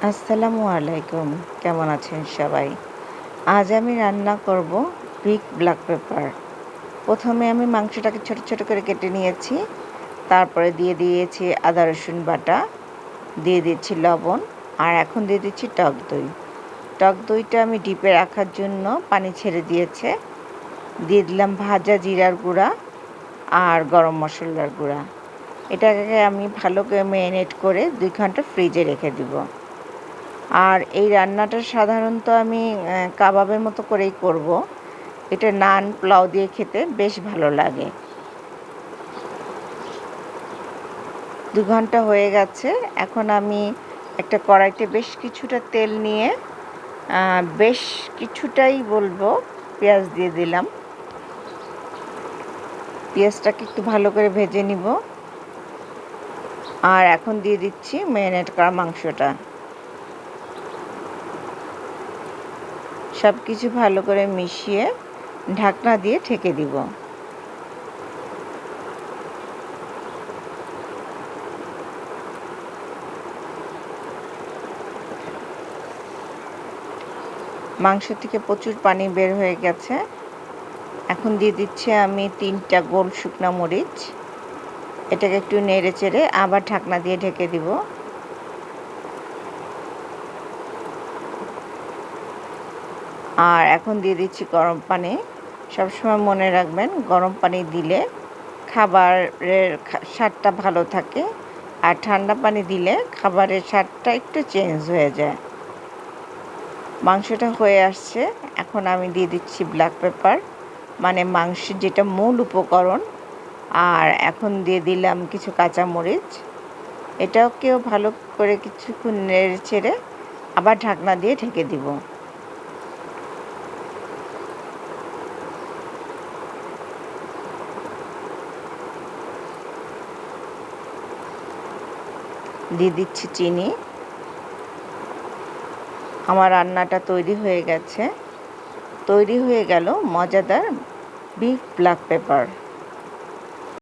আসসালামু আলাইকুম। কেমন আছেন সবাই? আজ আমি রান্না করব বিগ ব্ল্যাক পেপার। প্রথমে আমি মাংসটাকে ছোট, ছোট করে কেটে নিয়েছি। তারপরে দিয়ে দিয়েছি আদা রসুন বাটা, দিয়ে দিচ্ছি লবণ, আর এখন দিয়ে দিচ্ছি টক দই। টক দইটা আমি ডিপে রাখার জন্য পানি ছেড়ে দিয়েছে। দিয়ে দিলাম ভাজা জিরার গুঁড়া আর গরম মশলার গুঁড়া। এটাকে আমি ভালো করে ম্যারিনেট করে ২ ঘন্টা ফ্রিজে রেখে দিব। আর এই রান্নাটা সাধারণত আমি কাবাবের মতো করেই করব। এটা নান, পোলাও দিয়ে খেতে বেশ ভালো লাগে। ২ ঘন্টা হয়ে গেছে। এখন আমি একটা কড়াইতে বেশ কিছুটা তেল নিয়ে বেশ কিছুটাই বলবো পেঁয়াজ দিয়ে দিলাম। পেঁয়াজটাকে একটু ভালো করে ভেজে নিব। আর এখন দিয়ে দিচ্ছি ম্যারিনেট করা মাংসটা। সব কিছু ভালো করে মিশিয়ে ঢাকনা দিয়ে ঢেকে দিব। মাংস থেকে প্রচুর পানি বের হয়ে গেছে। এখন দিয়ে দিচ্ছি আমি ৩টা গোল শুকনা মরিচ। এটাকে একটু নেড়ে চেড়ে আবার ঢাকনা দিয়ে ঢেকে দিব। আর এখন দিয়ে দিচ্ছি গরম পানি। সবসময় মনে রাখবেন গরম পানি দিলে খাবারের স্বাদটা ভালো থাকে, আর ঠান্ডা পানি দিলে খাবারের স্বাদটা একটু চেঞ্জ হয়ে যায়। মাংসটা হয়ে আসছে। এখন আমি দিয়ে দিচ্ছি ব্ল্যাক পেপার, মানে মাংসের যেটা মূল উপকরণ। আর এখন দিয়ে দিলাম কিছু কাঁচামরিচ। এটাকেও ভালো করে কিছুক্ষণ নেড়ে চেড়ে আবার ঢাকনা দিয়ে ঢেকে দিব। দিয়ে দিচ্ছি চিনি। আমার রান্নাটা তৈরি হয়ে গেছে। তৈরি হয়ে গেল মজাদার বিফ ব্ল্যাক পেপার।